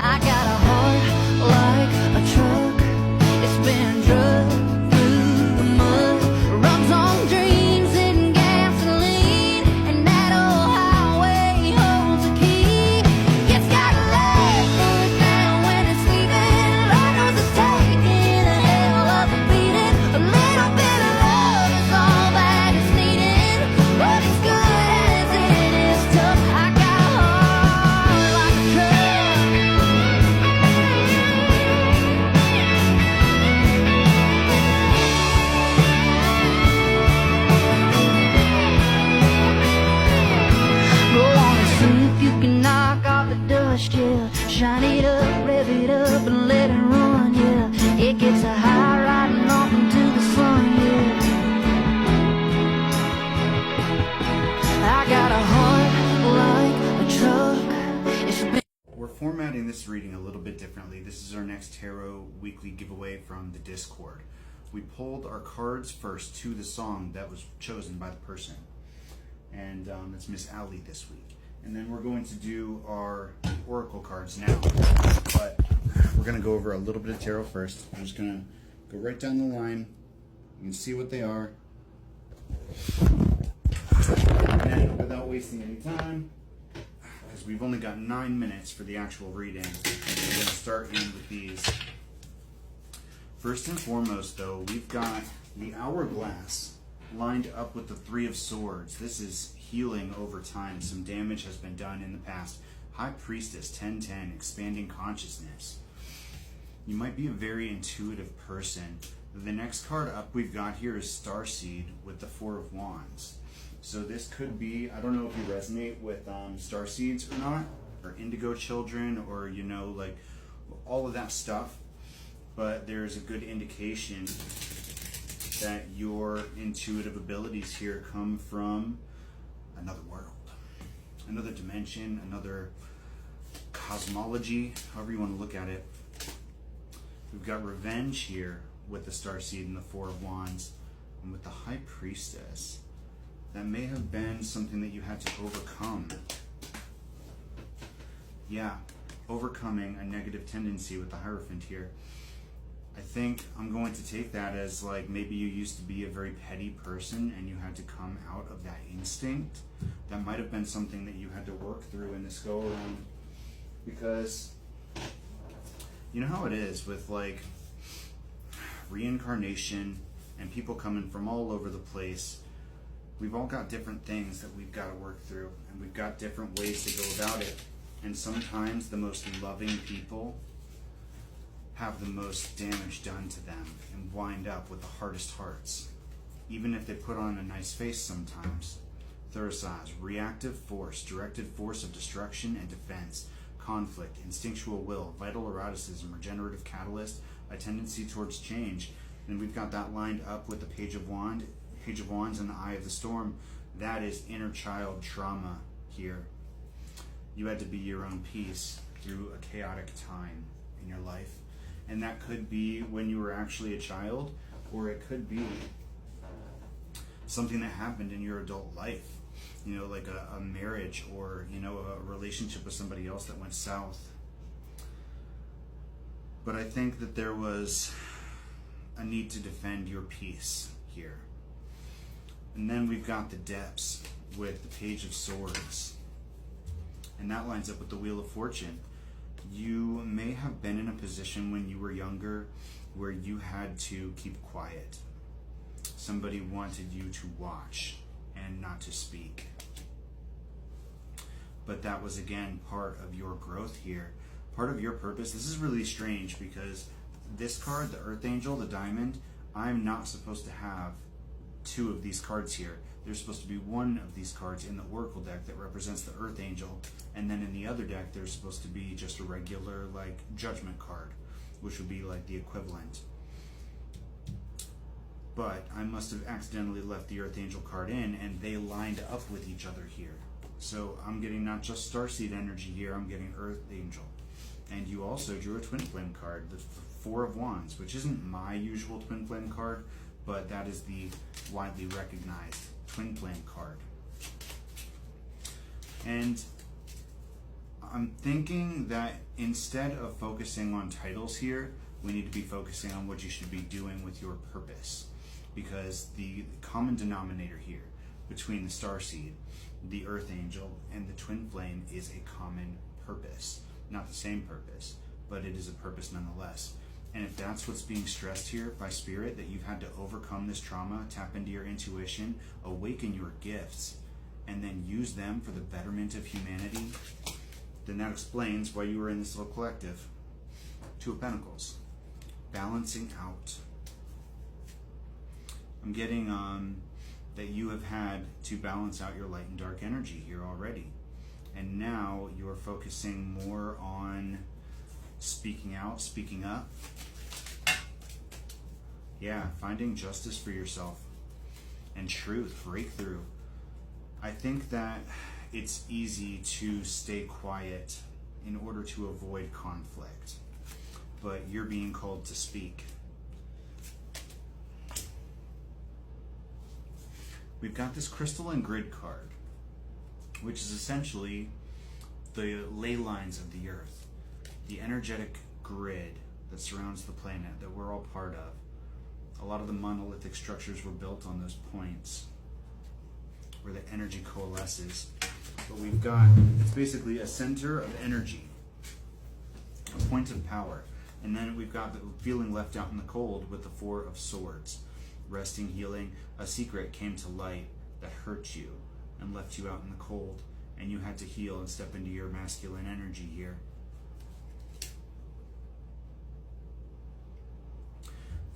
I got a heart like a truck. It's been drugged through the mud. Runs on dreams and gasoline, and that old highway holds a key. It's got a leg down when it's sleeping. Lord knows it's taking a hell of a beating. A little bit of love is all that it's needing, but it's good as it is tough. I got a heart like a truck. Go on and see if you can knock off the dust, yeah. Shine it up, rev it up, and let it run, yeah. It gets a high riding off into the sun, yeah. I got a heart like a truck. It's been We're formatting this reading a little bit differently. This is our next tarot weekly giveaway from the Discord. We pulled our cards first to the song that was chosen by the person, and it's Miss Ali this week. And then we're going to do our oracle cards now, but we're going to go over a little bit of tarot first. I'm just going to go right down the line. You can see what they are. And then, without wasting any time, because we've only got 9 minutes for the actual reading, we're going to start in with these. First and foremost, though, we've got the hourglass lined up with the Three of Swords. This is healing over time. Some damage has been done in the past. High Priestess, 1010, expanding consciousness. You might be a very intuitive person. The next card up we've got here is Starseed with the Four of Wands. So this could be, I don't know if you resonate with starseeds or not, or indigo children, or you know, like all of that stuff, but there's a good indication that your intuitive abilities here come from another world, another dimension, another cosmology, however you want to look at it. We've got Revenge here with the Starseed and the Four of Wands, and with the High Priestess. That may have been something that you had to overcome. Yeah, overcoming a negative tendency with the Hierophant here. I think I'm going to take that as like maybe you used to be a very petty person and you had to come out of that instinct. That might have been something that you had to work through in this go around, because you know how it is with like reincarnation and people coming from all over the place. We've all got different things that we've got to work through, and we've got different ways to go about it. And sometimes the most loving people have the most damage done to them and wind up with the hardest hearts, even if they put on a nice face sometimes. Thurisaz, reactive force, directed force of destruction and defense, conflict, instinctual will, vital eroticism, regenerative catalyst, a tendency towards change. And we've got that lined up with the Page of Wands and the Eye of the Storm. That is inner child trauma here. You had to be your own peace through a chaotic time in your life. And that could be when you were actually a child, or it could be something that happened in your adult life. You know, like a marriage, or, you know, a relationship with somebody else that went south. But I think that there was a need to defend your peace here. And then we've got the Depths with the Page of Swords. And that lines up with the Wheel of Fortune. You may have been in a position when you were younger where you had to keep quiet. Somebody wanted you to watch and not to speak. But that was, again, part of your growth here, part of your purpose. This is really strange because this card, the Earth Angel, the Diamond, I'm not supposed to have two of these cards here. There's supposed to be one of these cards in the Oracle deck that represents the Earth Angel, and then in the other deck there's supposed to be just a regular like Judgment card, which would be like the equivalent. But I must have accidentally left the Earth Angel card in, and they lined up with each other here. So I'm getting not just Starseed energy here, I'm getting Earth Angel. And you also drew a Twin Flame card, the Four of Wands, which isn't my usual Twin Flame card, but that is the widely recognized Twin Flame card. And I'm thinking that instead of focusing on titles here, we need to be focusing on what you should be doing with your purpose. Because the common denominator here between the starseed, the earth angel, and the twin flame is a common purpose. Not the same purpose, but it is a purpose nonetheless. And if that's what's being stressed here by spirit, that you've had to overcome this trauma, tap into your intuition, awaken your gifts, and then use them for the betterment of humanity, then that explains why you were in this little collective. Two of Pentacles. Balancing out. I'm getting that you have had to balance out your light and dark energy here already. And now you're focusing more on speaking out, speaking up. Yeah, finding justice for yourself and truth, breakthrough. I think that it's easy to stay quiet in order to avoid conflict, but you're being called to speak. We've got this crystal and grid card, which is essentially the ley lines of the earth, the energetic grid that surrounds the planet that we're all part of. A lot of the monolithic structures were built on those points where the energy coalesces. But we've got, it's basically a center of energy, a point of power. And then we've got the feeling left out in the cold with the Four of Swords. Resting, healing, a secret came to light that hurt you and left you out in the cold, and you had to heal and step into your masculine energy here.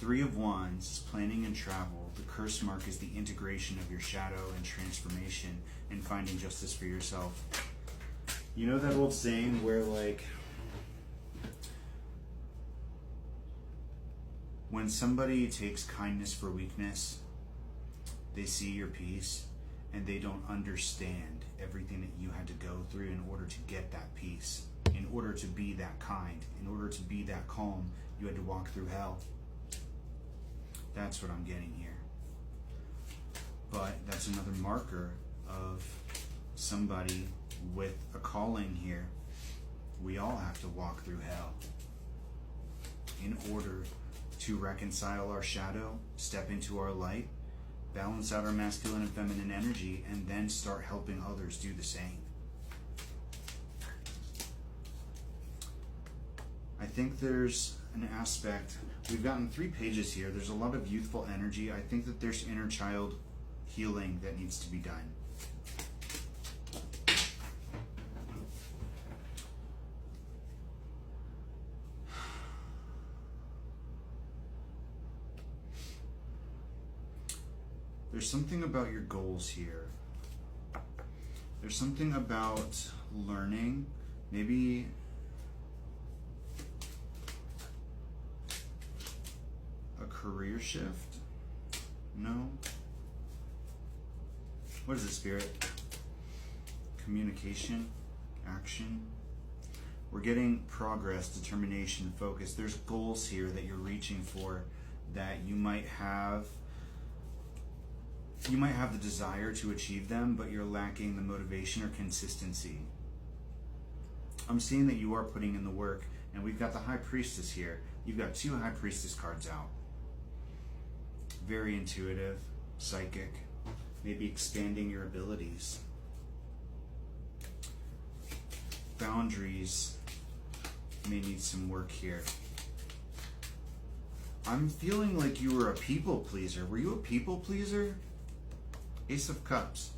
Three of Wands is planning and travel. The curse mark is the integration of your shadow and transformation and finding justice for yourself. You know that old saying where, like, when somebody takes kindness for weakness, they see your peace and they don't understand everything that you had to go through in order to get that peace, in order to be that kind, in order to be that calm, you had to walk through hell. That's what I'm getting here. But that's another marker of somebody with a calling here. We all have to walk through hell in order to reconcile our shadow, step into our light, balance out our masculine and feminine energy, and then start helping others do the same. I think there's an aspect, we've gotten 3 pages here, there's a lot of youthful energy. I think that there's inner child healing that needs to be done. There's something about your goals here. There's something about learning, maybe a career shift? No? What is it, Spirit? Communication, action. We're getting progress, determination, focus. There's goals here that you're reaching for that you might have the desire to achieve them, but you're lacking the motivation or consistency. I'm seeing that you are putting in the work, and we've got the High Priestess here. You've got 2 High Priestess cards out. Very intuitive, psychic, maybe expanding your abilities. Boundaries may need some work here. I'm feeling like you were a people pleaser. Were you a people pleaser? Ace of Cups.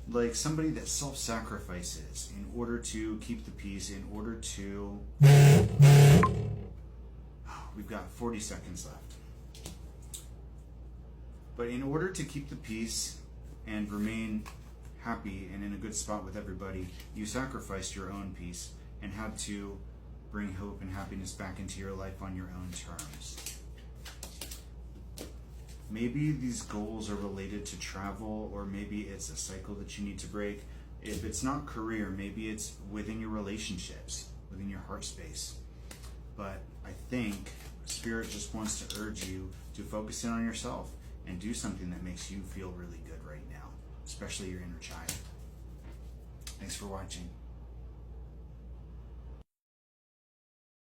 Like somebody that self-sacrifices in order to keep the peace, in order to... We've got 40 seconds left. But in order to keep the peace and remain happy and in a good spot with everybody, you sacrificed your own peace and had to bring hope and happiness back into your life on your own terms. Maybe these goals are related to travel, or maybe it's a cycle that you need to break. If it's not career, maybe it's within your relationships, within your heart space. But I think Spirit just wants to urge you to focus in on yourself and do something that makes you feel really good right now, especially your inner child. Thanks for watching.